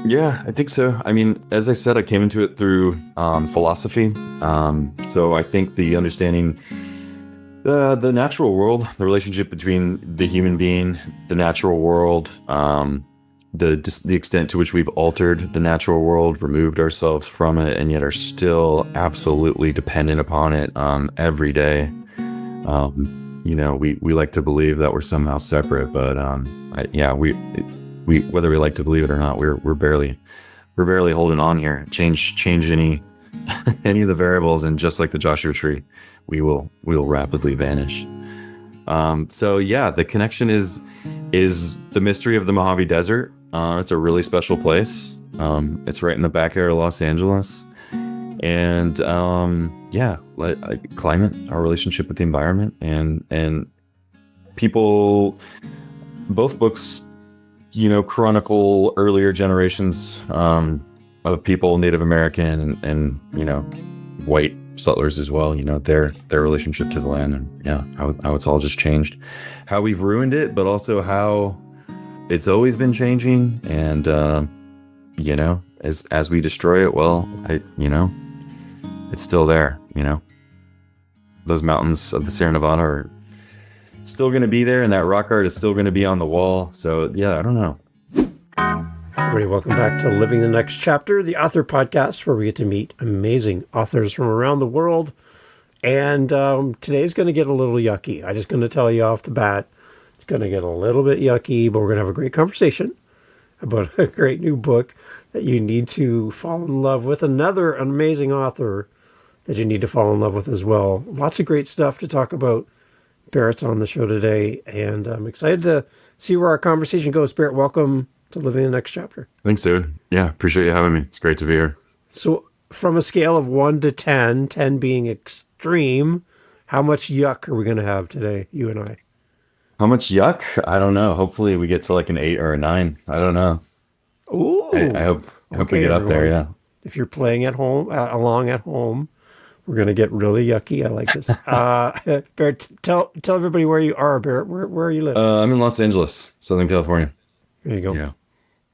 Yeah, I think so. I mean, as I said, I came into it through philosophy. So I think the understanding the natural world, the relationship between the human being, the natural world, the extent to which we've altered the natural world, removed ourselves from it, and yet are still absolutely dependent upon it every day. We like to believe that we're somehow separate, but we whether we like to believe it or not, we're barely holding on here. Change any any of the variables, and just like the Joshua tree, we will rapidly vanish. So yeah, the connection is the mystery of the Mojave Desert. It's a really special place. It's right in the back area of Los Angeles, and climate, our relationship with the environment, and people. Both books, chronicle earlier generations of people, Native American and white settlers as well. Their relationship to the land, and how it's all just changed, how we've ruined it, but also how it's always been changing. And as we destroy it, well, it's still there. Those mountains of the Sierra Nevada are still going to be there, and that rock art is still going to be on the wall. So yeah, I don't know. Everybody, welcome back to Living the Next Chapter, the author podcast where we get to meet amazing authors from around the world. And today's going to get a little yucky. I'm just going to tell you off the bat, it's going to get a little bit yucky, but we're going to have a great conversation about a great new book that you need to fall in love with. Another amazing author that you need to fall in love with as well. Lots of great stuff to talk about. Barret's on the show today, and I'm excited to see where our conversation goes. Barret, welcome to Living the Next Chapter. Thanks, dude. Yeah, appreciate you having me. It's great to be here. So from a scale of 1 to 10, 10 being extreme, how much yuck are we going to have today, you and I? How much yuck? I don't know. Hopefully we get to like an 8 or a 9. I don't know. Ooh. I hope we get up there, yeah. If you're playing at home, along at home, we're going to get really yucky. I like this. Barret, tell everybody where you are, Barret. Where you live? I'm in Los Angeles, Southern California. There you go. Yeah.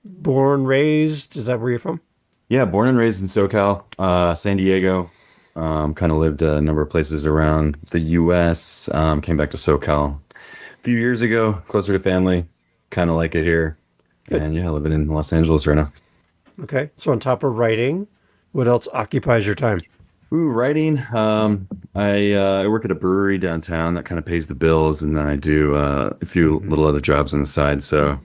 Born, raised, is that where you're from? Yeah, born and raised in SoCal, San Diego. Kind of lived a number of places around the U.S. Came back to SoCal a few years ago, closer to family. Kind of like it here. Good. And yeah, living in Los Angeles right now. Okay. So on top of writing, what else occupies your time? Ooh, writing. I work at a brewery downtown that kind of pays the bills, and then I do a few little other jobs on the side. So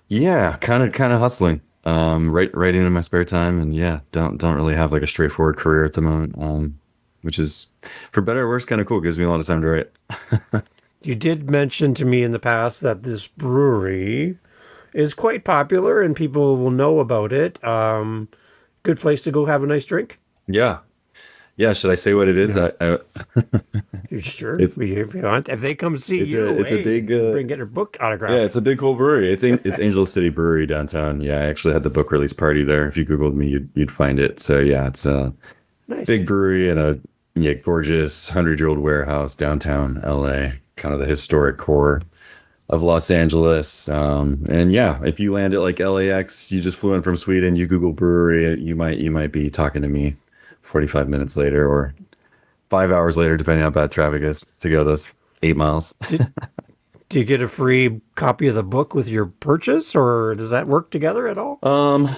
yeah, kind of hustling. Writing in my spare time, and yeah, don't really have like a straightforward career at the moment. Which is, for better or worse, kind of cool. Gives me a lot of time to write. You did mention to me in the past that this brewery is quite popular and people will know about it. Good place to go have a nice drink. Yeah. Yeah, should I say what it is? Yeah. You sure? If you want, if they come see you, it's a big bring get your book autographed. Yeah, it's a big cool brewery. It's Angel City Brewery downtown. Yeah, I actually had the book release party there. If you Googled me, you'd find it. So yeah, it's a nice big brewery and a gorgeous 100-year-old warehouse downtown LA, kind of the historic core of Los Angeles. And yeah, if you land at like LAX, you just flew in from Sweden, you Google brewery, you might be talking to me 45 minutes later or 5 hours later, depending on how bad traffic is, to go those 8 miles. Do you get a free copy of the book with your purchase, or does that work together at all?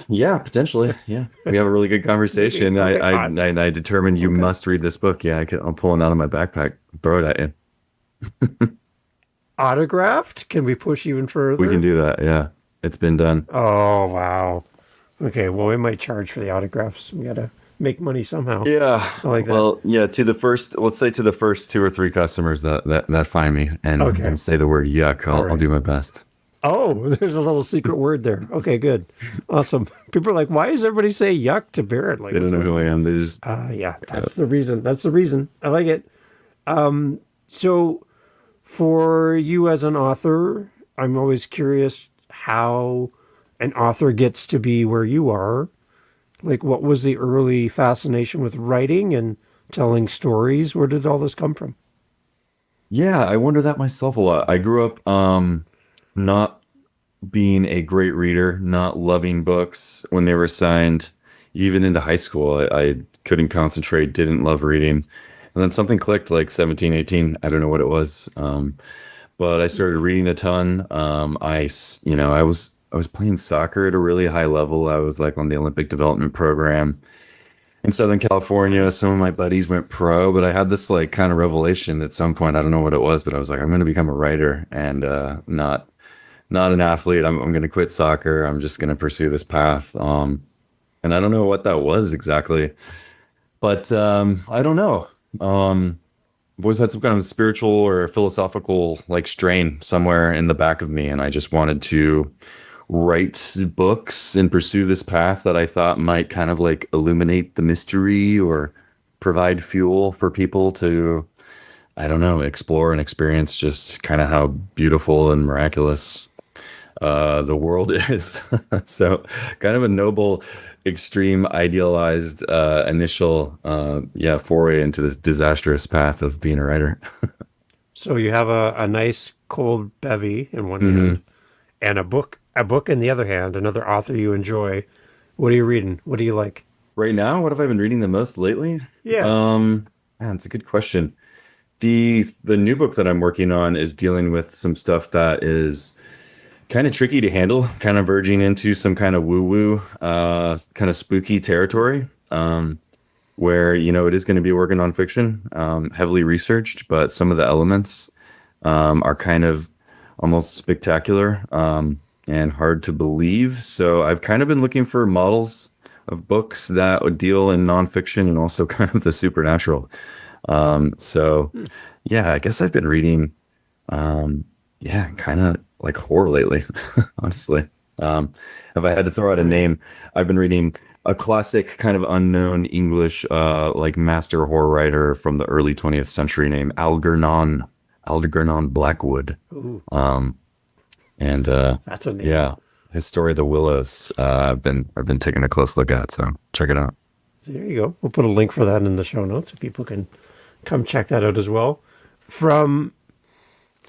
Yeah, potentially. Yeah, we have a really good conversation. Okay. I determined you must read this book. Yeah, I'm pulling out of my backpack, throw it at you. Autographed? Can we push even further? We can do that. Yeah, it's been done. Oh wow. Okay, well we might charge for the autographs. We gotta make money somehow. Yeah. I like that. Well, yeah, let's say to the first 2 or 3 customers that find me and say the word yuck, I'll do my best. Oh, there's a little secret word there. Okay, good. Awesome. People are like, why does everybody say yuck to Barret? Like, they don't know who I am. They just... yeah, that's the reason. That's the reason. I like it. So for you as an author, I'm always curious how an author gets to be where you are. Like, what was the early fascination with writing and telling stories? Where did all this come from? Yeah, I wonder that myself a lot. I grew up not being a great reader, not loving books when they were assigned. Even into high school, I couldn't concentrate, didn't love reading. And then something clicked like 17, 18. I don't know what it was. But I started reading a ton. I was playing soccer at a really high level. I was like on the Olympic development program in Southern California. Some of my buddies went pro, but I had this like kind of revelation at some point. I don't know what it was, but I was like, I'm going to become a writer and not an athlete. I'm going to quit soccer. I'm just going to pursue this path. And I don't know what that was exactly, but I don't know. I've always had some kind of spiritual or philosophical like strain somewhere in the back of me, and I just wanted to write books and pursue this path that I thought might kind of like illuminate the mystery or provide fuel for people to, I don't know, explore and experience just kind of how beautiful and miraculous the world is. So, kind of a noble, extreme, idealized initial, foray into this disastrous path of being a writer. So you have a nice cold bevy in one hand and a book in the other hand, another author you enjoy. What are you reading? What do you like? Right now, what have I been reading the most lately? Yeah. Man, it's a good question. The new book that I'm working on is dealing with some stuff that is kind of tricky to handle, kind of verging into some kind of woo-woo, kind of spooky territory, where, it is going to be working on fiction, heavily researched, but some of the elements are kind of almost spectacular and hard to believe. So I've kind of been looking for models of books that would deal in nonfiction and also kind of the supernatural. So yeah, I guess I've been reading, kind of like horror lately, honestly. If I had to throw out a name, I've been reading a classic kind of unknown English, like master horror writer from the early 20th century named Algernon Blackwood. Ooh, And that's a name. yeah, his story, The Willows, I've been taking a close look at, so check it out. So there you go. We'll put a link for that in the show notes so people can come check that out as well. From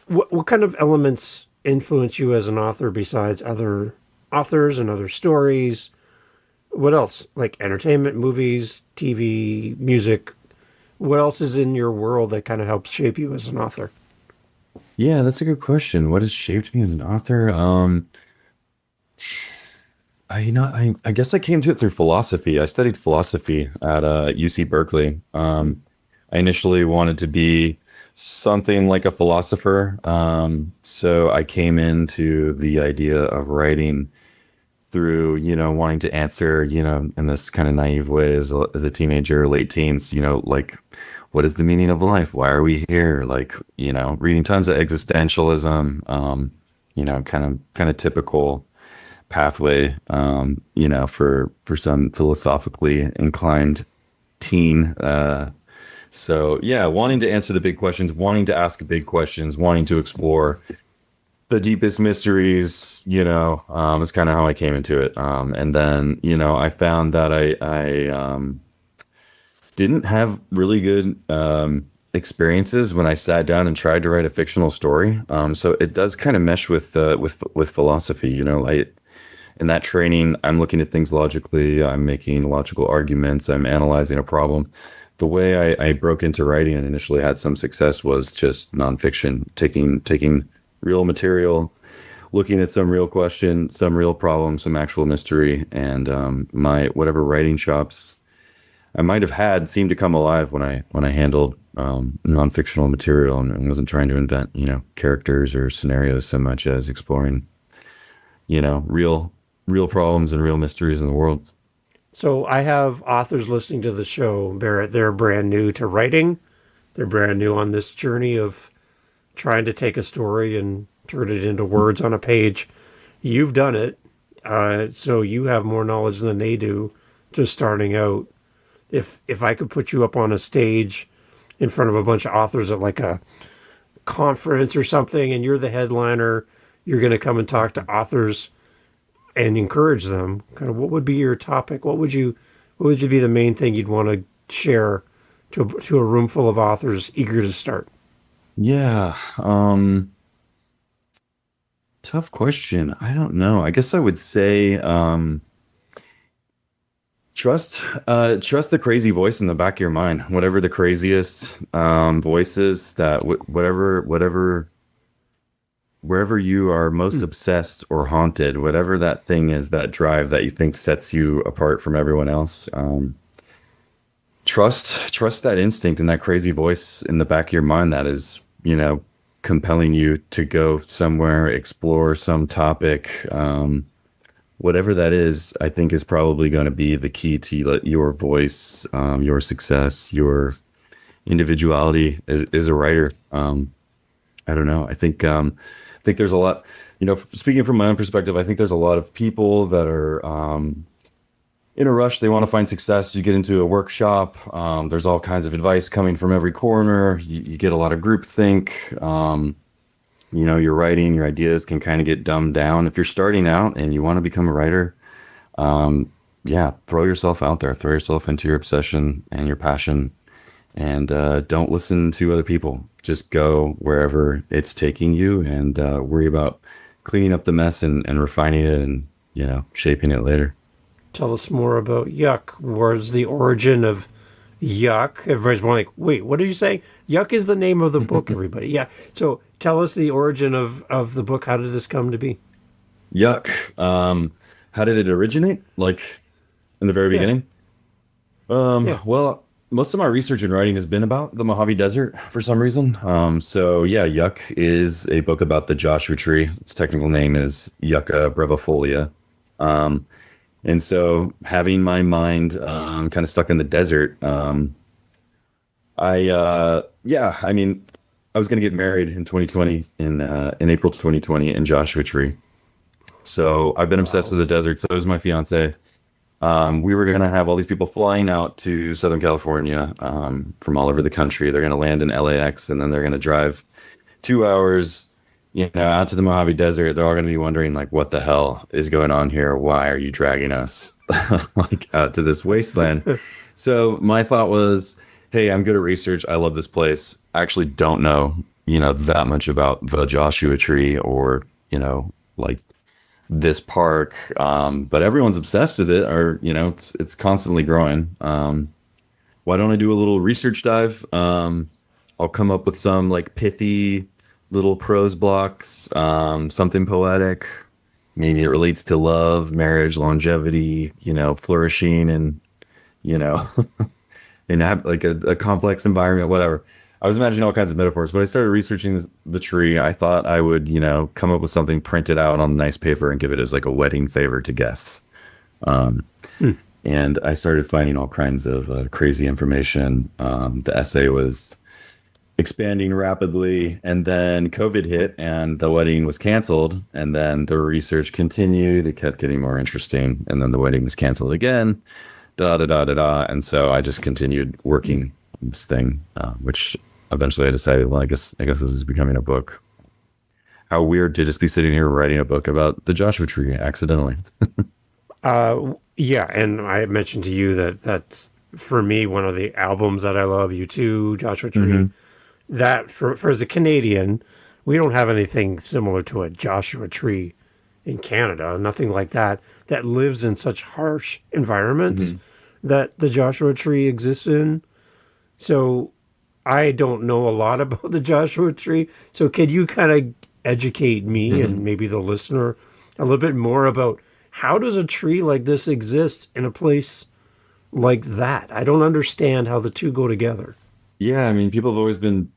what kind of elements influence you as an author besides other authors and other stories? What else? Like entertainment, movies, TV, music. What else is in your world that kind of helps shape you as an author? Yeah, that's a good question. What has shaped me as an author? I guess I came to it through philosophy. I studied philosophy at UC Berkeley. I initially wanted to be something like a philosopher. So I came into the idea of writing through, wanting to answer, in this kind of naive way as a teenager, late teens, like, what is the meaning of life? Why are we here? Like, reading tons of existentialism, kind of typical pathway, for some philosophically inclined teen. So yeah, wanting to answer the big questions, wanting to ask big questions, wanting to explore the deepest mysteries, is kind of how I came into it. And then, I found that I didn't have really good experiences when I sat down and tried to write a fictional story. So it does kind of mesh with philosophy. In that training, I'm looking at things logically. I'm making logical arguments. I'm analyzing a problem. The way I broke into writing and initially had some success was just nonfiction, taking real material, looking at some real question, some real problem, some actual mystery, and my whatever writing chops I might have had seemed to come alive when I handled non-fictional material and wasn't trying to invent characters or scenarios so much as exploring real problems and real mysteries in the world. So I have authors listening to the show, Barrett. They're brand new to writing. They're brand new on this journey of trying to take a story and turn it into words on a page. You've done it, so you have more knowledge than they do just starting out. If I could put you up on a stage in front of a bunch of authors at like a conference or something, and you're the headliner, you're going to come and talk to authors and encourage them. Kind of, what would be your topic? What would be the main thing you'd want to share to a room full of authors eager to start? Yeah. Tough question. I don't know. I guess I would say trust the crazy voice in the back of your mind. Whatever the craziest voices that whatever wherever you are most obsessed or haunted, whatever that thing is, that drive that you think sets you apart from everyone else. Trust that instinct and that crazy voice in the back of your mind that is, compelling you to go somewhere, explore some topic. Whatever that is, I think is probably going to be the key to your voice, your success, your individuality as a writer. I don't know. I think there's a lot, speaking from my own perspective, I think there's a lot of people that are in a rush. They want to find success. You get into a workshop. There's all kinds of advice coming from every corner. You get a lot of groupthink. Your writing, your ideas can kind of get dumbed down. If you're starting out and you want to become a writer, throw yourself out there. Throw yourself into your obsession and your passion. And don't listen to other people. Just go wherever it's taking you and worry about cleaning up the mess and refining it and, shaping it later. Tell us more about Yuck. Where's the origin of Yuck? Everybody's like, wait, what are you saying? Yuck is the name of the book, everybody. Yeah. So tell us the origin of the book. How did this come to be? Yuck. How did it originate? Like in the very beginning? Well, most of my research and writing has been about the Mojave Desert for some reason. Yuck is a book about the Joshua tree. Its technical name is Yucca brevifolia. And so having my mind kind of stuck in the desert, I was going to get married in 2020, in April 2020 in Joshua Tree. So I've been obsessed with the desert. So is my fiance. We were going to have all these people flying out to Southern California from all over the country. They're going to land in LAX and then they're going to drive 2 hours, out to the Mojave Desert. They're all going to be wondering, like, what the hell is going on here? Why are you dragging us out to this wasteland? So my thought was, hey, I'm good at research. I love this place. I actually don't know, that much about the Joshua Tree or, this park. But everyone's obsessed with it, or, it's constantly growing. Why don't I do a little research dive? I'll come up with some pithy little prose blocks, something poetic. Maybe it relates to love, marriage, longevity, flourishing and, and have a complex environment, whatever. I was imagining all kinds of metaphors, but I started researching the tree. I thought I would, come up with something printed out on nice paper and give it as a wedding favor to guests. And I started finding all kinds of crazy information. The essay was expanding rapidly, and then COVID hit and the wedding was canceled, and then the research continued. It kept getting more interesting, and then the wedding was canceled again, and so I just continued working on this thing, which eventually I decided, well, I guess this is becoming a book. How weird to just be sitting here writing a book about the Joshua Tree accidentally. And I mentioned to you that's for me one of the albums that I love. U2, Joshua Tree. Mm-hmm. That for as a Canadian, we don't have anything similar to a Joshua Tree in Canada. Nothing like that lives in such harsh environments that the Joshua Tree exists in. So I don't know a lot about the Joshua Tree. So could you kind of educate me and maybe the listener a little bit more about how does a tree like this exist in a place like that? I don't understand how the two go together. Yeah, I mean, people have always been,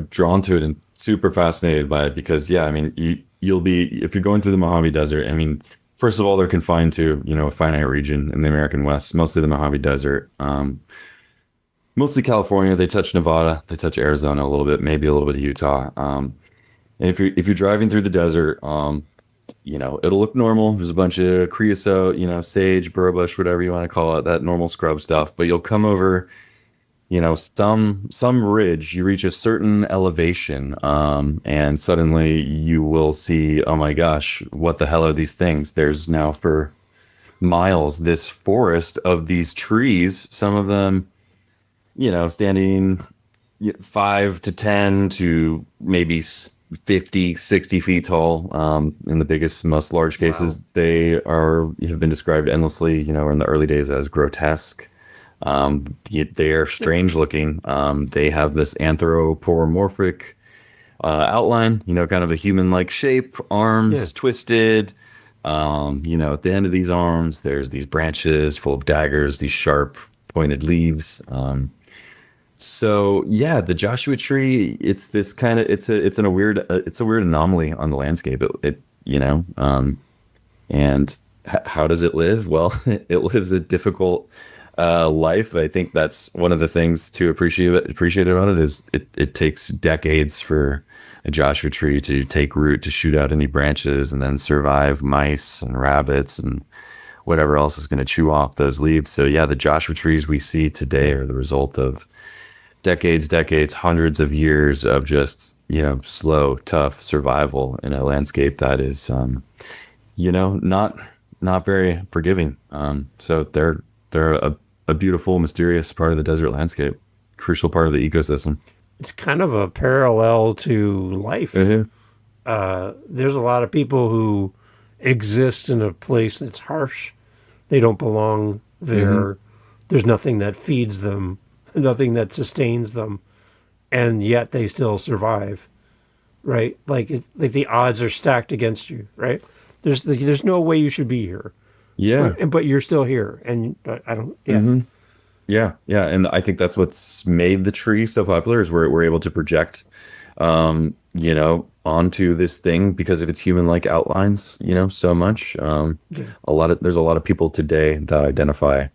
drawn to it and super fascinated by it because, you'll be, if you're going through the Mojave Desert, first of all, they're confined to, a finite region in the American West, mostly the Mojave Desert, mostly California. They touch Nevada, they touch Arizona a little bit, maybe a little bit of Utah. And if you're driving through the desert, it'll look normal. There's a bunch of creosote, sage, burr bush, whatever you want to call it, that normal scrub stuff. But you'll come over, some ridge, you reach a certain elevation, and suddenly you will see, oh my gosh, what the hell are these things? There's now for miles this forest of these trees, some of them, standing 5 to 10 to maybe 50, 60 feet tall. In the biggest, most large cases, have been described endlessly, in the early days as grotesque. They are strange looking. They have this anthropomorphic outline, kind of a human-like shape, arms twisted. At the end of these arms, there's these branches full of daggers, these sharp pointed leaves. The Joshua tree, it's this kind of, it's a weird anomaly on the landscape. And how does it live? Well, it lives a difficult life. I think that's one of the things to appreciate about it is it takes decades for a Joshua tree to take root, to shoot out any branches, and then survive mice and rabbits and whatever else is going to chew off those leaves. So the Joshua trees we see today are the result of decades, hundreds of years of just, slow, tough survival in a landscape that is, not very forgiving. So they're a beautiful, mysterious part of the desert landscape, crucial part of the ecosystem. It's kind of a parallel to life. Mm-hmm. There's a lot of people who exist in a place that's harsh. They don't belong there. Mm-hmm. There's nothing that feeds them, nothing that sustains them, and yet they still survive, right? Like the odds are stacked against you, right? There's no way you should be here. Yeah. But you're still here, and I don't. Yeah. Mm-hmm. Yeah, and I think that's what's made the tree so popular is we're able to project, onto this thing because of its human-like outlines, so much. There's a lot of people today that identify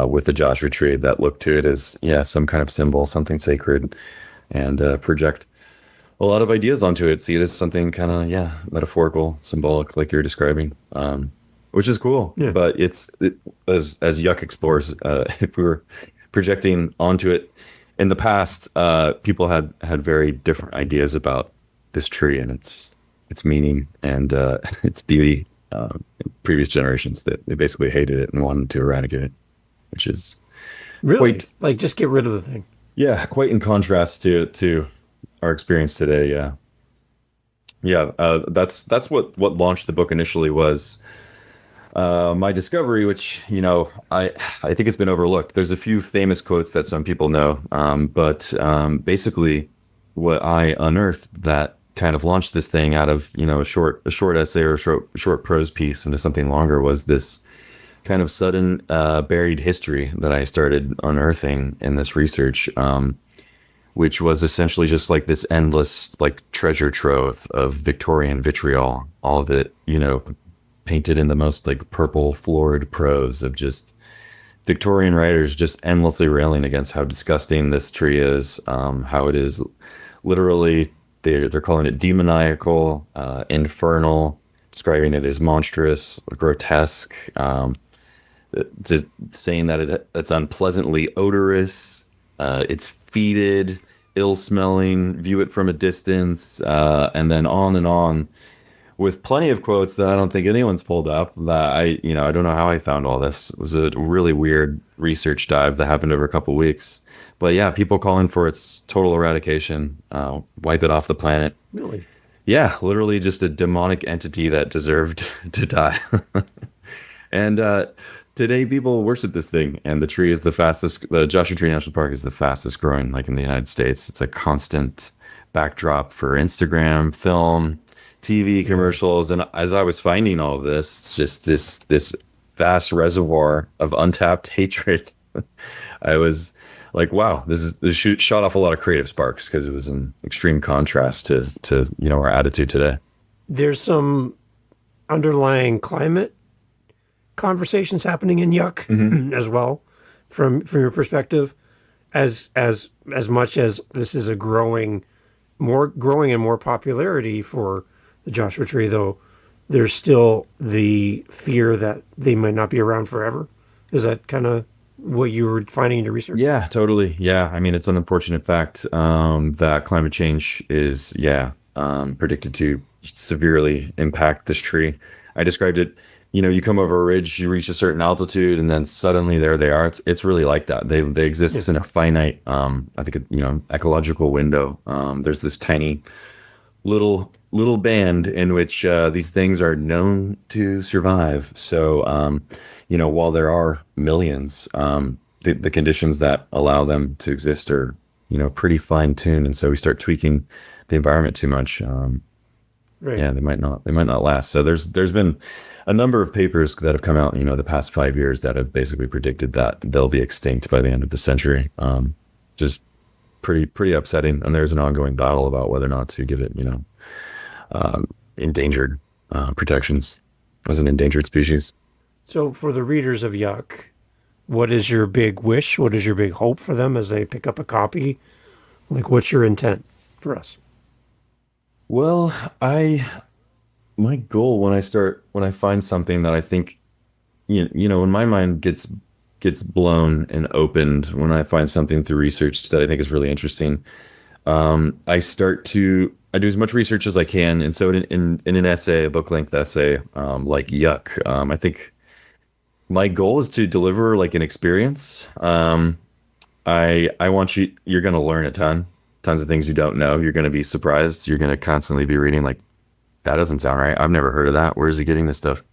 with the Joshua tree that look to it as some kind of symbol, something sacred, and project a lot of ideas onto it. See it as something kind of metaphorical, symbolic, like you're describing. Which is cool, but as Yuck explores, if we were projecting onto it in the past, people had very different ideas about this tree and its meaning and its beauty. In previous generations, that they basically hated it and wanted to eradicate it, which is really like just get rid of the thing. Yeah, quite in contrast to our experience today. That's what launched the book initially was. My discovery, which, I think it's been overlooked. There's a few famous quotes that some people know, but basically what I unearthed that kind of launched this thing out of, a short essay or a short prose piece into something longer was this kind of sudden buried history that I started unearthing in this research, which was essentially just like this endless like treasure trove of Victorian vitriol, all of it, painted in the most like purple florid prose of just Victorian writers just endlessly railing against how disgusting this tree is, how it is literally, they're calling it demoniacal, infernal, describing it as monstrous, grotesque, just saying that it's unpleasantly odorous, it's fetid, ill-smelling, view it from a distance, and then on, with plenty of quotes that I don't think anyone's pulled up. That I don't know how I found all this. It was a really weird research dive that happened over a couple of weeks. But people calling for its total eradication, wipe it off the planet. Really? Yeah, literally just a demonic entity that deserved to die. And today people worship this thing, and the tree is the Joshua Tree National Park is the fastest growing, like in the United States. It's a constant backdrop for Instagram, film, TV commercials, and as I was finding all of this, it's just this vast reservoir of untapped hatred. I was like, wow, this shot off a lot of creative sparks because it was in extreme contrast to our attitude today. There's some underlying climate conversations happening in Yuck as well, from your perspective, as much as this is a growing and more popularity for the Joshua tree, though, there's still the fear that they might not be around forever. Is that kind of what you were finding in your research? Yeah, totally. Yeah, I mean, it's an unfortunate fact that climate change is, predicted to severely impact this tree. I described it, you come over a ridge, you reach a certain altitude, and then suddenly there they are. It's really like that. They exist in a finite, ecological window. There's this tiny little band in which these things are known to survive. So, while there are millions, the conditions that allow them to exist are, pretty fine tuned. And so we start tweaking the environment too much. Right. Yeah, they might not last. So there's been a number of papers that have come out, the past 5 years that have basically predicted that they'll be extinct by the end of the century. Just pretty upsetting. And there's an ongoing battle about whether or not to give it, endangered protections as an endangered species. So for the readers of Yuck, what is your big wish? What is your big hope for them as they pick up a copy? Like, what's your intent for us? Well, my goal when I find something that I think, when my mind gets blown and opened, when I find something through research that I think is really interesting, I do as much research as I can. And so in an essay, a book length essay, like Yuck, I think my goal is to deliver like an experience. I want you're going to learn tons of things you don't know. You're going to be surprised. You're going to constantly be reading like, that doesn't sound right. I've never heard of that. Where is he getting this stuff?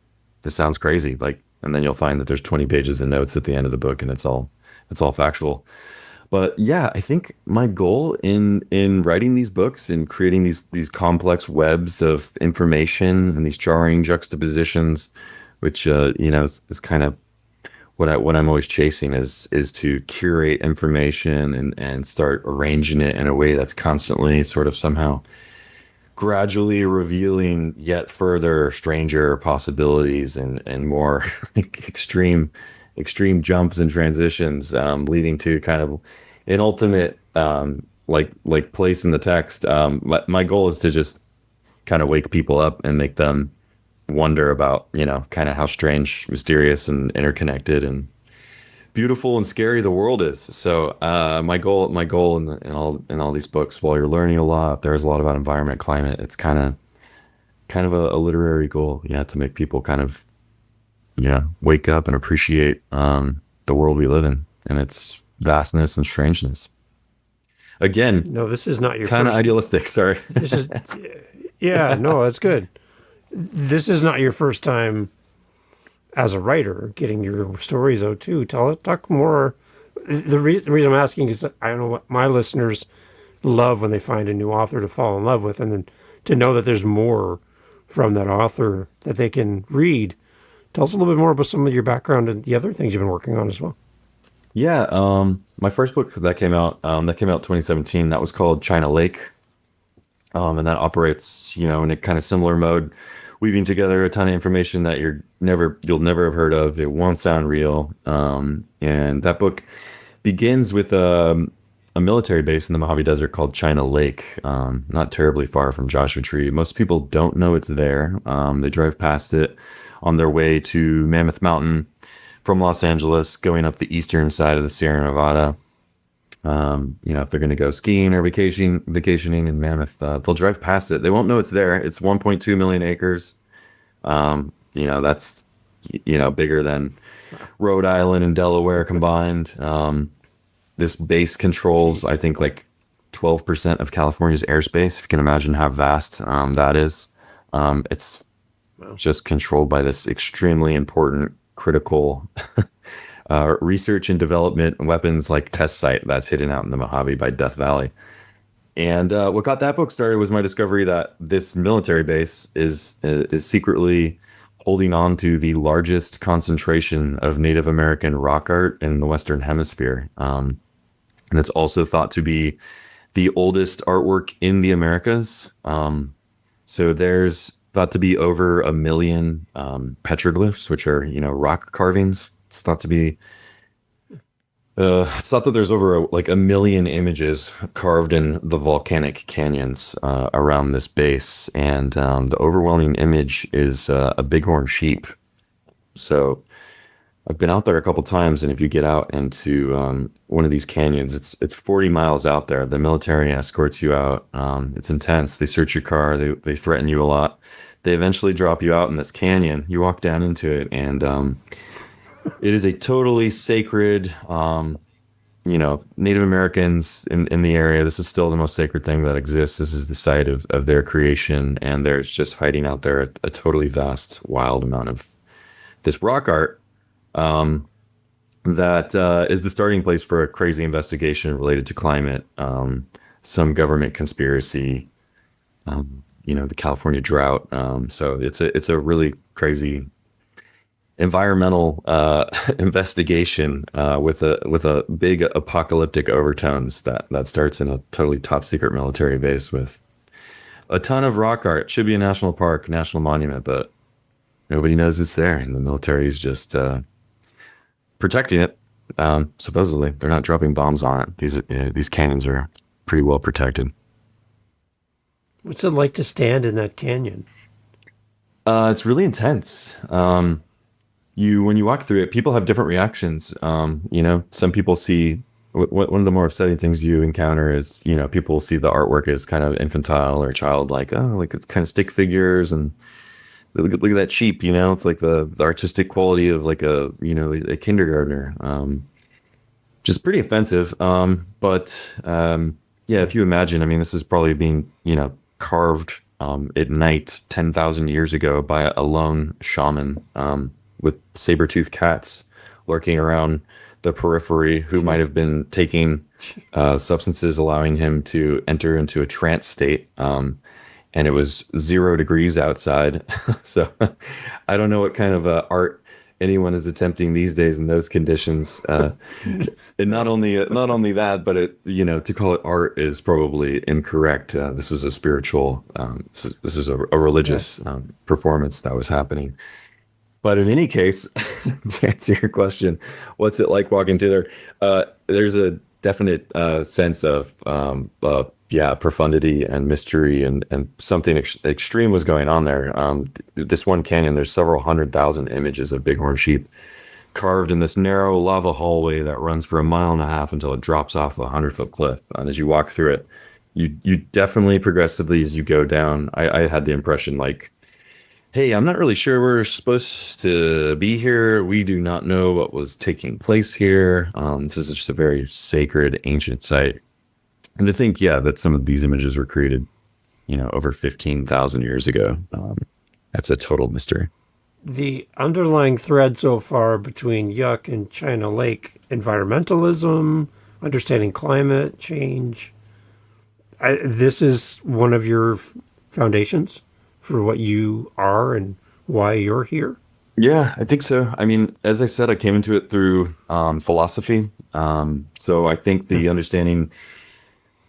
This sounds crazy. And then you'll find that there's 20 pages of notes at the end of the book, and it's all factual. But yeah, I think my goal in writing these books and creating these complex webs of information and these jarring juxtapositions, which is kind of what I'm always chasing is to curate information and start arranging it in a way that's constantly sort of somehow gradually revealing yet further stranger possibilities and more extreme jumps and transitions, leading to kind of an ultimate like place in the text. My goal is to just kind of wake people up and make them wonder about kind of how strange, mysterious, and interconnected and beautiful and scary the world is. So my goal in all these books, while you're learning a lot, there's a lot about environment, climate. It's kind of a literary goal, to make people kind of wake up and appreciate the world we live in and its vastness and strangeness. Again, no, this is not your kind of first... idealistic. Sorry. This is, yeah, no, that's good. This is not your first time as a writer getting your stories out too. Talk more. The reason I'm asking is I don't know what my listeners love when they find a new author to fall in love with, and then to know that there's more from that author that they can read. Tell us a little bit more about some of your background and the other things you've been working on as well. Yeah, my first book that came out 2017. That was called China Lake, and that operates in a kind of similar mode, weaving together a ton of information that you'll never have heard of. It won't sound real, and that book begins with a military base in the Mojave Desert called China Lake, not terribly far from Joshua Tree. Most people don't know it's there. They drive past it on their way to Mammoth Mountain from Los Angeles, going up the eastern side of the Sierra Nevada. If they're going to go skiing or vacationing in Mammoth, they'll drive past it. They won't know it's there. It's 1.2 million acres. That's, bigger than Rhode Island and Delaware combined. This base controls, I think, like 12% of California's airspace. If you can imagine how vast that is. It's just controlled by this extremely important, critical research and development weapons like test site that's hidden out in the Mojave by Death Valley. And what got that book started was my discovery that this military base is secretly holding on to the largest concentration of Native American rock art in the Western Hemisphere. And it's also thought to be the oldest artwork in the Americas. So there's thought to be over 1 million petroglyphs, which are, rock carvings. It's thought that there's over 1 million images carved in the volcanic canyons around this base. And the overwhelming image is a bighorn sheep. So I've been out there a couple times, and if you get out into one of these canyons, it's 40 miles out there. The military escorts you out. It's intense. They search your car. They threaten you a lot. They eventually drop you out in this canyon. You walk down into it, and it is a totally sacred, Native Americans in the area, this is still the most sacred thing that exists. This is the site of their creation, and there's just hiding out there a totally vast, wild amount of this rock art that is the starting place for a crazy investigation related to climate, some government conspiracy, the California drought. So it's a really crazy environmental investigation with a big apocalyptic overtones that starts in a totally top secret military base with a ton of rock art. Should be a national park, national monument, but nobody knows it's there, and the military is just protecting it. Supposedly, they're not dropping bombs on it. These canyons are pretty well protected. What's it like to stand in that canyon? It's really intense. When you walk through it, people have different reactions. Some people see one of the more upsetting things you encounter is, people see the artwork as kind of infantile or childlike. Oh, like it's kind of stick figures and look at that sheep. It's like the artistic quality of like a kindergartner. Just pretty offensive. But if you imagine, I mean, this is probably being carved at night 10,000 years ago by a lone shaman. With saber-toothed cats lurking around the periphery who might have been taking substances allowing him to enter into a trance state. And it was 0 degrees outside. So I don't know what kind of art anyone is attempting these days in those conditions. And not only that, but to call it art is probably incorrect. This was a spiritual, this is a religious performance that was happening. But in any case, to answer your question, what's it like walking through there? There's a definite sense of profundity and mystery, and something extreme was going on there. This one canyon, there's several 100,000 images of bighorn sheep carved in this narrow lava hallway that runs for 1.5 miles until it drops off a 100-foot cliff. And as you walk through it, you definitely progressively, as you go down, I had the impression like, hey, I'm not really sure we're supposed to be here. We do not know what was taking place here. This is just a very sacred, ancient site. And to think, that some of these images were created, over 15,000 years ago. That's a total mystery. The underlying thread so far between YUCK and China Lake, environmentalism, understanding climate change, this is one of your foundations for what you are and why you're here? Yeah, I think so. I mean, as I said, I came into it through philosophy. So I think the understanding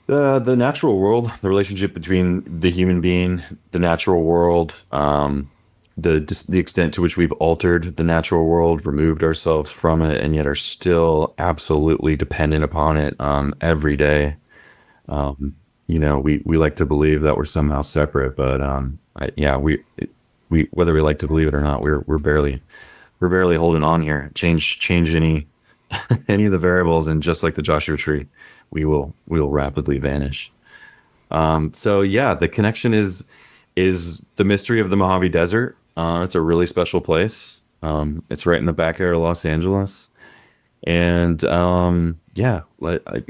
the natural world, the relationship between the human being, the natural world, the extent to which we've altered the natural world, removed ourselves from it, and yet are still absolutely dependent upon it every day. We like to believe that we're somehow separate, but we whether we like to believe it or not, we're barely holding on here. Change any any of the variables, and just like the Joshua tree, we will rapidly vanish. The connection is the mystery of the Mojave Desert. It's a really special place. It's right in the back area of Los Angeles, and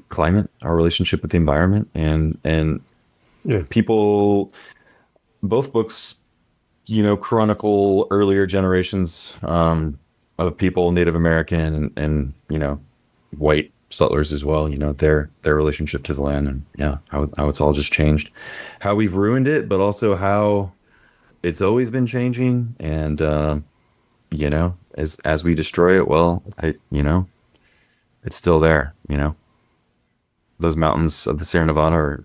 climate, our relationship with the environment, and people. Both books, chronicle earlier generations of people, Native American and white settlers as well. Their relationship to the land, and how it's all just changed, how we've ruined it, but also how it's always been changing. And as we destroy it, it's still there. Those mountains of the Sierra Nevada are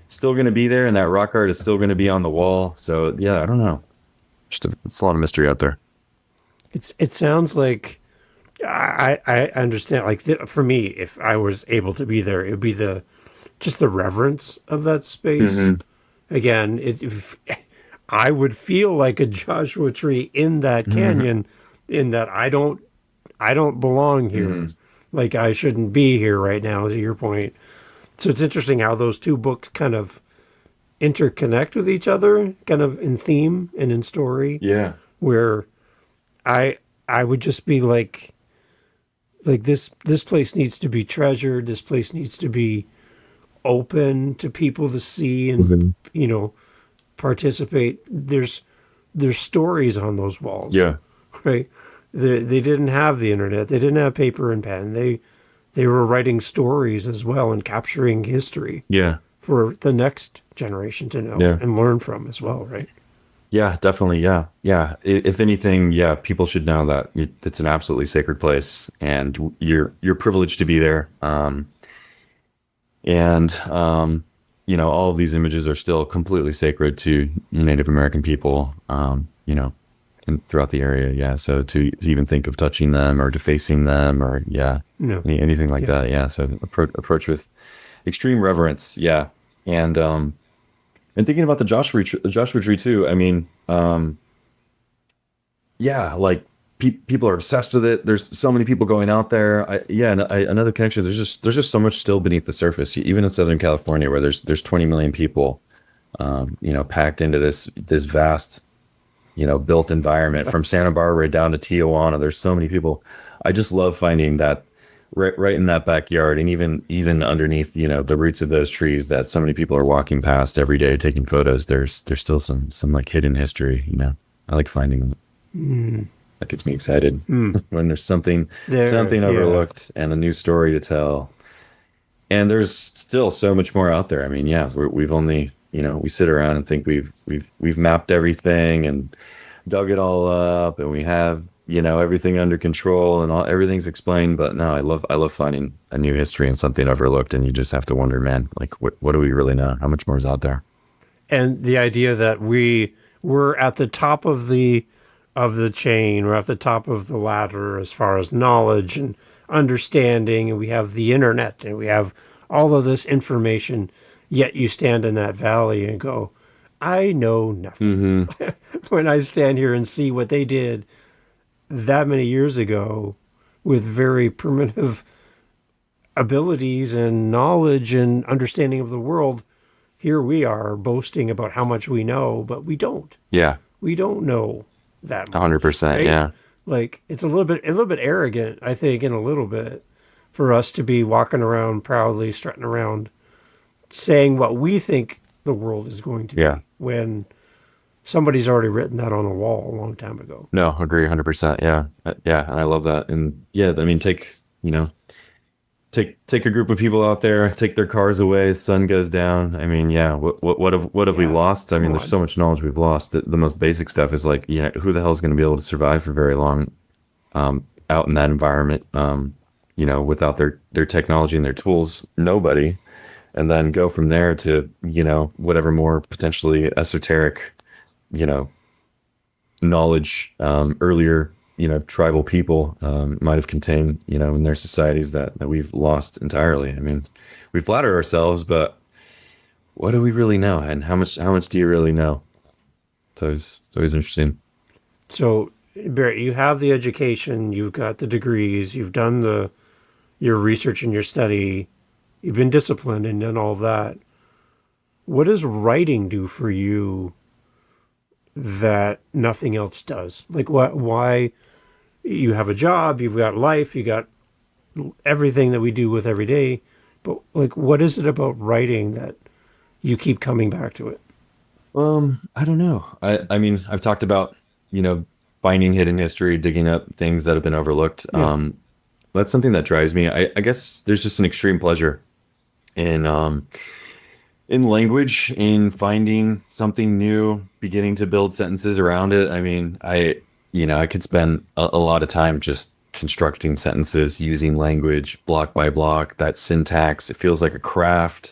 still going to be there, and that rock art is still going to be on the wall. So I don't know. It's a lot of mystery out there. It sounds like I understand. Like for me, if I was able to be there, it would be the reverence of that space. Mm-hmm. Again, if I would feel like a Joshua tree in that canyon, in that I don't belong here. Mm-hmm. Like I shouldn't be here right now. To your point. So it's interesting how those two books kind of interconnect with each other, kind of in theme and in story. Yeah. Where I would just be like, like this place needs to be treasured. This place needs to be open to people to see and participate. There's stories on those walls. Yeah. Right. They didn't have the internet. They didn't have paper and pen. They were writing stories as well and capturing history. Yeah. For the next generation to know and learn from as well, right? Yeah, definitely. Yeah. Yeah. If anything, yeah, people should know that it's an absolutely sacred place, and you're privileged to be there. All of these images are still completely sacred to Native American people, and throughout the area. Yeah. So to even think of touching them or defacing them or anything like that. Yeah. So approach with extreme reverence. Yeah. And thinking about the Joshua tree too. I mean, like people are obsessed with it. There's so many people going out there. Another connection. There's just so much still beneath the surface, even in Southern California, where there's 20 million people, packed into this vast, built environment from Santa Barbara down to Tijuana. There's so many people. I just love finding that right in that backyard, and even underneath, the roots of those trees that so many people are walking past every day taking photos. There's still some like hidden history. I like finding them. That gets me excited when there's something overlooked and a new story to tell. And there's still so much more out there. I mean, we've only, we sit around and think we've mapped everything and dug it all up, and we have, everything under control and everything's explained. But no, I love finding a new history and something overlooked. And you just have to wonder, man, like what do we really know? How much more is out there? And the idea that we're at the top of the chain, we're at the top of the ladder as far as knowledge and understanding, and we have the internet and we have all of this information, yet you stand in that valley and go, I know nothing. When I stand here and see what they did that many years ago with very primitive abilities and knowledge and understanding of the world, here we are boasting about how much we know, but we don't. Yeah. We don't know that much. 100%. Right? Yeah. Like it's a little bit arrogant, I think, in a little bit, for us to be walking around proudly, strutting around, saying what we think the world is going to be, when somebody's already written that on a wall a long time ago. No, agree 100%. Yeah. Yeah. And I love that. And take a group of people out there, take their cars away, the sun goes down. I mean, what have we lost? I mean, there's so much knowledge we've lost. The most basic stuff is like, who the hell is going to be able to survive for very long out in that environment, without their technology and their tools? Nobody. And then go from there to, whatever more potentially esoteric, knowledge earlier, tribal people might have contained, in their societies that we've lost entirely. I mean, we flatter ourselves, but what do we really know? And how much do you really know? It's always interesting. So, Barret, you have the education, you've got the degrees, you've done your research and your study, you've been disciplined and done all of that. What does writing do for you that nothing else does? Like why you have a job, you've got life, you got everything that we do with every day, but like, what is it about writing that you keep coming back to it? I don't know. I mean, I've talked about, finding hidden history, digging up things that have been overlooked. Yeah. That's something that drives me. I guess there's just an extreme pleasure in language, in finding something new, beginning to build sentences around it. I mean, I could spend a lot of time just constructing sentences, using language block by block, that syntax. It feels like a craft.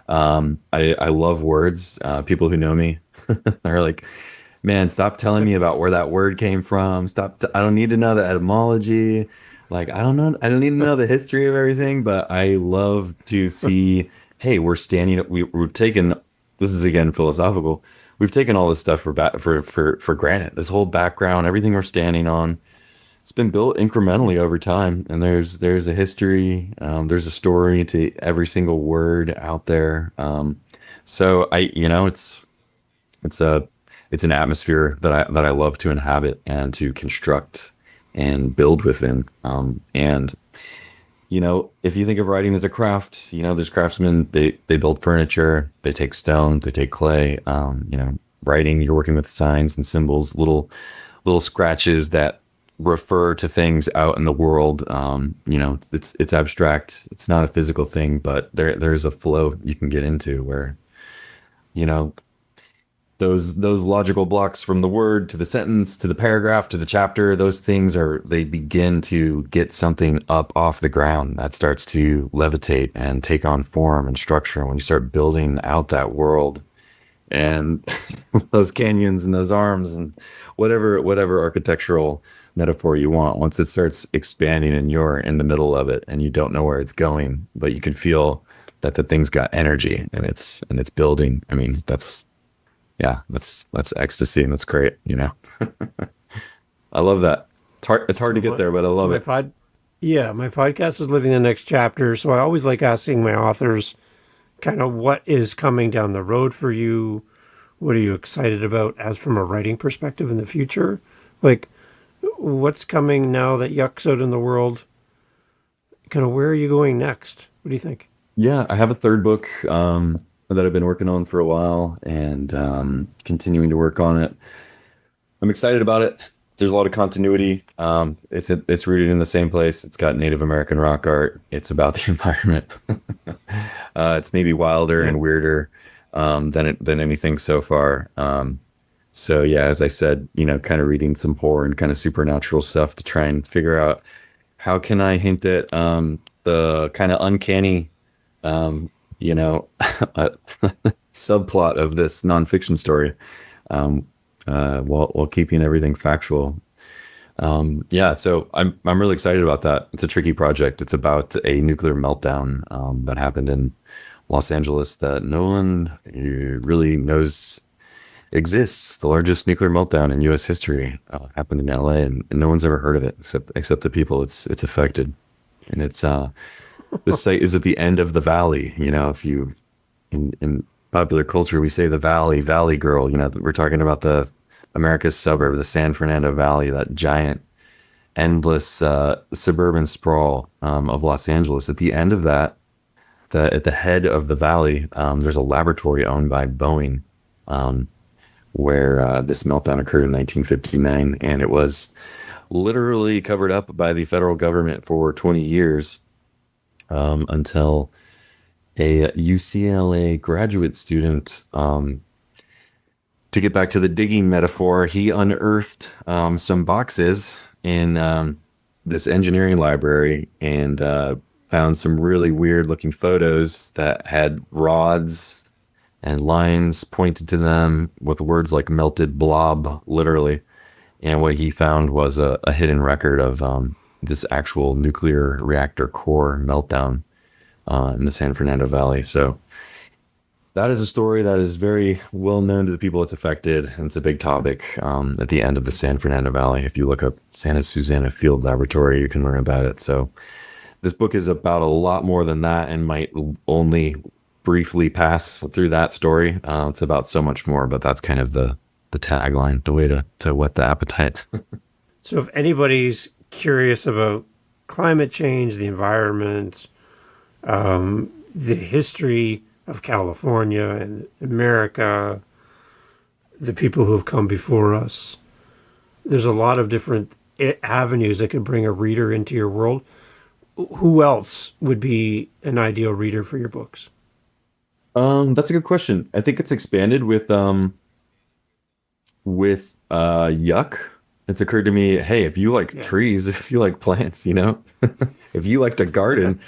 I love words. People who know me are like, man, stop telling me about where that word came from. I don't need to know the etymology. Like, I don't need to know the history of everything, but I love to see, hey, we've taken, this is again philosophical, we've taken all this stuff for granted. This whole background, everything we're standing on, it's been built incrementally over time. And there's a history, there's a story to every single word out there. So it's an atmosphere that I love to inhabit and to construct and build within. And if you think of writing as a craft, there's craftsmen, they build furniture, they take stone, they take clay. Writing, you're working with signs and symbols, little scratches that refer to things out in the world. It's abstract. It's not a physical thing, but there's a flow you can get into where, you know, those logical blocks from the word to the sentence to the paragraph to the chapter, those things they begin to get something up off the ground that starts to levitate and take on form and structure when you start building out that world and those canyons and those arms and whatever architectural metaphor you want. Once it starts expanding and you're in the middle of it and you don't know where it's going, but you can feel that the thing's got energy and it's building. I mean, that's ecstasy, and that's great. I love that. It's hard to get there, but I love it. My podcast is Living the Next Chapter, so I always like asking my authors kind of what is coming down the road for you. What are you excited about as from a writing perspective in the future? Like, what's coming now that Yuck's out in the world? Kind of where are you going next? What do you think? Yeah, I have a third book that I've been working on for a while and continuing to work on it. I'm excited about it. There's a lot of continuity. It's rooted in the same place. It's got Native American rock art. It's about the environment. It's maybe wilder and weirder than anything so far. So yeah, as I said, kind of reading some horror and kind of supernatural stuff to try and figure out how can I hint at the kind of uncanny, subplot of this nonfiction story, while keeping everything factual. So I'm really excited about that. It's a tricky project. It's about a nuclear meltdown that happened in Los Angeles that no one really knows exists. The largest nuclear meltdown in U.S. history happened in L.A. and no one's ever heard of it except the people it's affected. And it's this site is at the end of the valley. If you in popular culture we say the valley girl. We're talking about the America's suburb, the San Fernando Valley, that giant, endless suburban sprawl of Los Angeles. At the end of that, at the head of the valley, there's a laboratory owned by Boeing, where this meltdown occurred in 1959, and it was literally covered up by the federal government for 20 years until a UCLA graduate student, to get back to the digging metaphor, he unearthed some boxes in this engineering library and found some really weird looking photos that had rods and lines pointed to them with words like melted blob, literally. And what he found was a hidden record of this actual nuclear reactor core meltdown in the San Fernando Valley. So that is a story that is very well known to the people it's affected, and it's a big topic at the end of the San Fernando Valley. If you look up Santa Susana Field Laboratory, you can learn about it. So this book is about a lot more than that and might only briefly pass through that story. It's about so much more, but that's kind of the tagline, the way to whet the appetite. So if anybody's curious about climate change, the environment, the history of California and America, the people who have come before us, there's a lot of different avenues that could bring a reader into your world. Who else would be an ideal reader for your books? That's a good question. I think it's expanded with Yuck. It's occurred to me, hey, if you like trees, if you like plants, if you like to garden,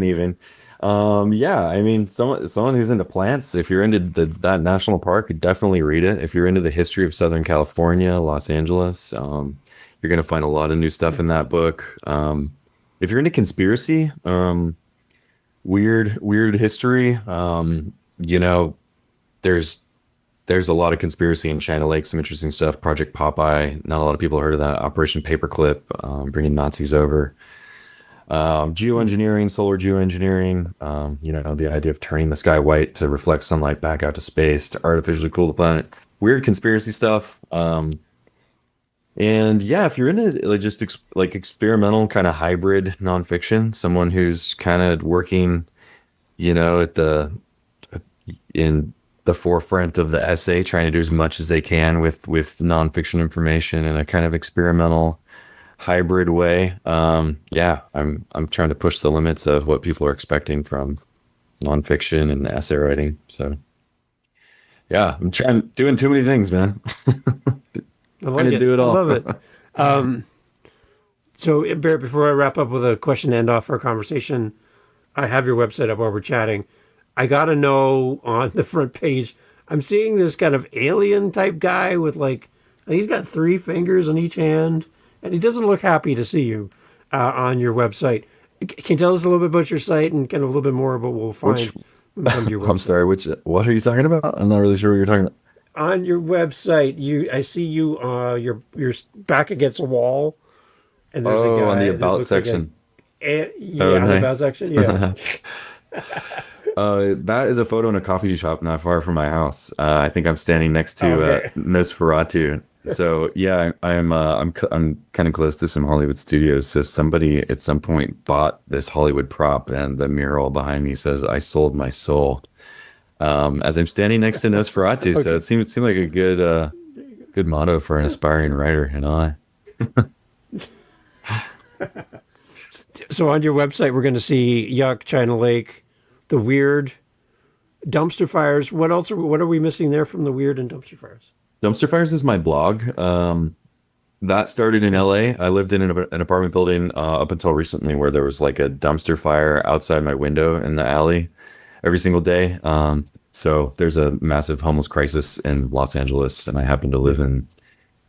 even. I mean, someone who's into plants, if you're into that national park, definitely read it. If you're into the history of Southern California, Los Angeles, you're going to find a lot of new stuff in that book. If you're into conspiracy, weird history, there's a lot of conspiracy in China Lake, some interesting stuff. Project Popeye, not a lot of people heard of that. Operation Paperclip, bringing Nazis over. Geoengineering, solar geoengineering, the idea of turning the sky white to reflect sunlight back out to space to artificially cool the planet. Weird conspiracy stuff. And yeah, if you're into like just like experimental kind of hybrid nonfiction, someone who's kind of working, at in the forefront of the essay, trying to do as much as they can with nonfiction information in a kind of experimental hybrid way. Yeah, I'm trying to push the limits of what people are expecting from nonfiction and essay writing. So yeah, doing too many things, man. I Trying like to it. do it I all. love it. So, Barrett, before I wrap up with a question to end off our conversation, I have your website up while we're chatting. I got to know on the front page, I'm seeing this kind of alien type guy with like, he's got 3 fingers on each hand, and he doesn't look happy to see you on your website. Can you tell us a little bit about your site and kind of a little bit more about what we'll find when we come to your website? I'm sorry, what are you talking about? I'm not really sure what you're talking about. On your website, I see you, you're back against a wall, and there's a guy. Oh, on the that about looks section. Yeah, Oh, on the about nice. section, yeah. That is a photo in a coffee shop not far from my house. I think I'm standing next Oh, to okay. Nosferatu. So yeah, I'm kind of close to some Hollywood studios. So somebody at some point bought this Hollywood prop, and the mural behind me says, "I sold my soul." As I'm standing next to Nosferatu, so Okay. it seemed like a good motto for an aspiring writer, So on your website, we're going to see Yuck, China Lake, the weird dumpster fires. What else? What are we missing there from the weird and dumpster fires? Dumpster Fires is my blog. That started in LA. I lived in an apartment building up until recently where there was like a dumpster fire outside my window in the alley every single day. So there's a massive homeless crisis in Los Angeles, and I happen to live in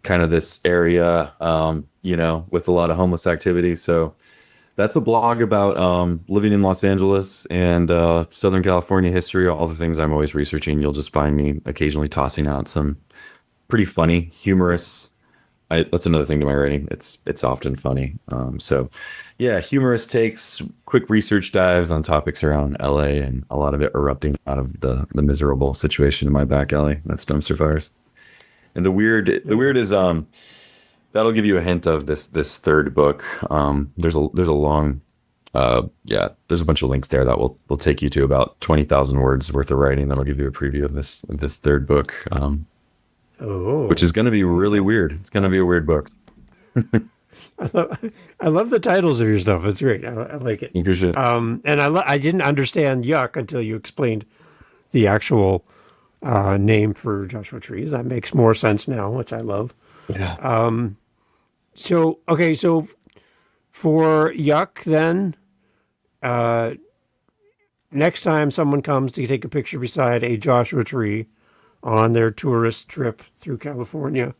kind of this area, with a lot of homeless activity. So that's a blog about living in Los Angeles and Southern California history, all the things I'm always researching. You'll just find me occasionally tossing out some pretty funny, humorous. That's another thing to my writing. It's often funny. So yeah, humorous takes, quick research dives on topics around LA, and a lot of it erupting out of the miserable situation in my back alley. That's dumpster fires. And the weird is that'll give you a hint of this third book. There's a long there's a bunch of links there that will take you to about 20,000 words worth of writing. That'll give you a preview of this third book. Oh, Which is going to be really weird. It's going to be a weird book. I love the titles of your stuff. It's great. I like it. You should. And I didn't understand Yuck until you explained the actual name for Joshua trees. That makes more sense now, which I love. Yeah. So, okay, so for Yuck, then, next time someone comes to take a picture beside a Joshua tree on their tourist trip through California,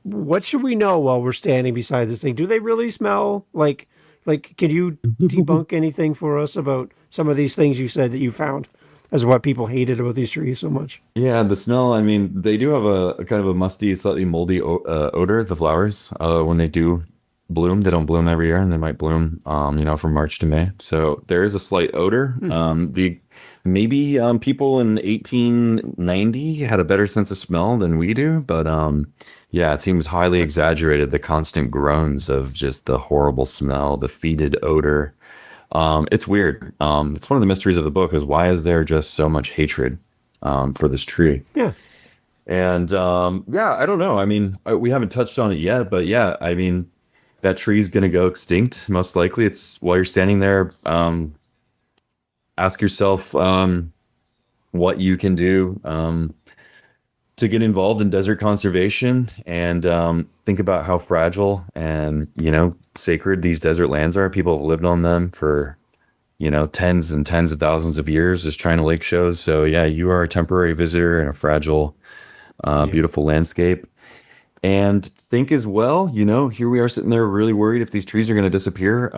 what should we know while we're standing beside this thing? Do they really smell like, can you debunk anything for us about some of these things you said that you found as what people hated about these trees so much? Yeah, the smell. I mean, they do have a kind of a musty, slightly moldy odor. The flowers, when they do bloom, they don't bloom every year, and they might bloom, from March to May. So there is a slight odor. Maybe people in 1890 had a better sense of smell than we do, but yeah, it seems highly exaggerated. The constant groans of just the horrible smell, the fetid odor. It's weird. It's one of the mysteries of the book is why is there just so much hatred for this tree? Yeah. And yeah, I don't know. I mean, we haven't touched on it yet, but yeah, I mean, that tree is going to go extinct most likely. It's while you're standing there. Ask yourself what you can do to get involved in desert conservation, and think about how fragile and sacred these desert lands are. People have lived on them for tens and tens of thousands of years, as China Lake shows. So yeah, you are a temporary visitor in a fragile, beautiful landscape. And think as well, here we are sitting there really worried if these trees are going to disappear.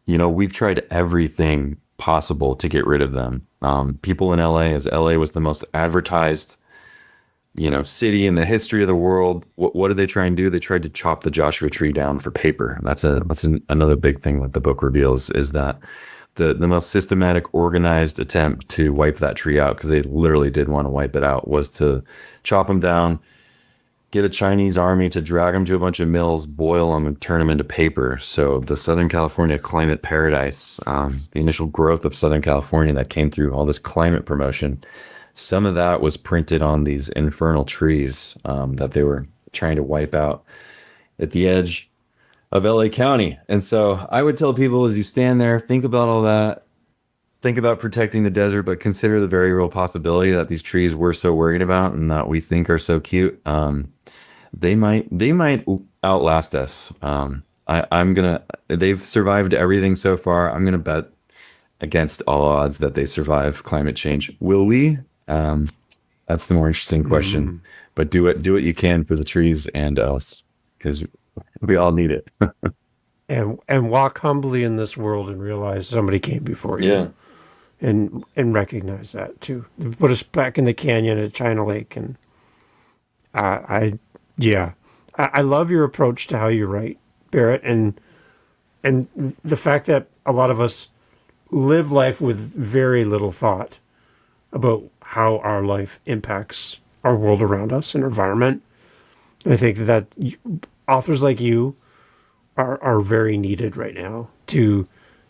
We've tried everything possible to get rid of them. People in LA, as LA was the most advertised, city in the history of the world. What did they try and do? They tried to chop the Joshua tree down for paper. That's another big thing that the book reveals is that the most systematic, organized attempt to wipe that tree out, because they literally did want to wipe it out, was to chop them down, get a Chinese army to drag them to a bunch of mills, boil them, and turn them into paper. So the Southern California climate paradise, the initial growth of Southern California that came through all this climate promotion, some of that was printed on these infernal trees that they were trying to wipe out at the edge of LA County. And so I would tell people, as you stand there, think about all that. Think about protecting the desert, but consider the very real possibility that these trees we're so worried about and that we think are so cute, they might outlast us. They've survived everything so far. I'm gonna bet against all odds that they survive climate change. Will we? That's the more interesting question. But do what you can for the trees and us, because we all need it. And walk humbly in this world and realize somebody came before you. Yeah. And recognize that too. They put us back in the canyon at China Lake, and I love your approach to how you write, Barret, and the fact that a lot of us live life with very little thought about how our life impacts our world around us and our environment. I think that authors like you are very needed right now to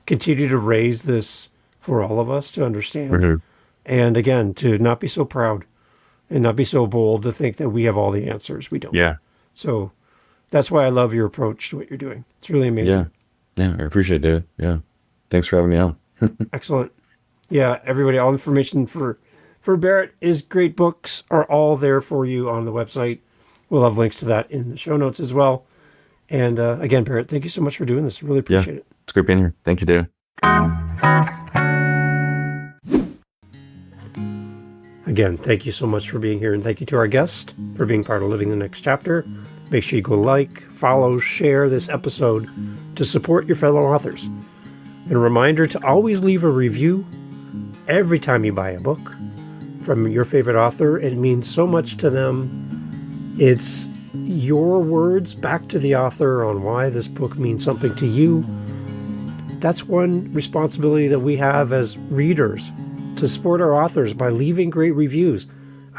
continue to raise this for all of us to understand. Mm-hmm. And again, to not be so proud and not be so bold to think that we have all the answers. We don't. Yeah. So that's why I love your approach to what you're doing. It's really amazing. Yeah, I appreciate it. Yeah. Thanks for having me on. Excellent. Yeah, everybody, all information for Barret, his great books are all there for you on the website. We'll have links to that in the show notes as well. And again, Barret, thank you so much for doing this. Really appreciate it. It's great being here. Thank you, David. Again, thank you so much for being here, and thank you to our guest for being part of Living the Next Chapter. Make sure you go like, follow, share this episode to support your fellow authors. And a reminder to always leave a review every time you buy a book from your favorite author. It means so much to them. It's your words back to the author on why this book means something to you. That's one responsibility that we have as readers, to support our authors by leaving great reviews.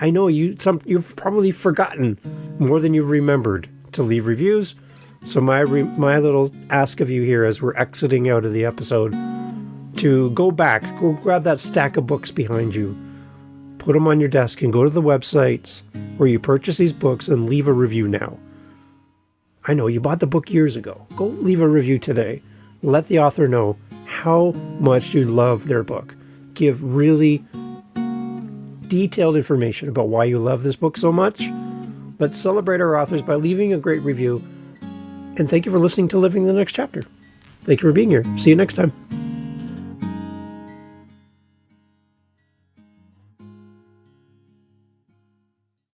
I know you've probably forgotten more than you've remembered to leave reviews. So my little ask of you here as we're exiting out of the episode, to go grab that stack of books behind you, put them on your desk, and go to the websites where you purchase these books and leave a review now. I know you bought the book years ago. Go leave a review today. Let the author know how much you love their book. Give really detailed information about why you love this book so much. Let's celebrate our authors by leaving a great review. And thank you for listening to Living the Next Chapter. Thank you for being here. See you next time.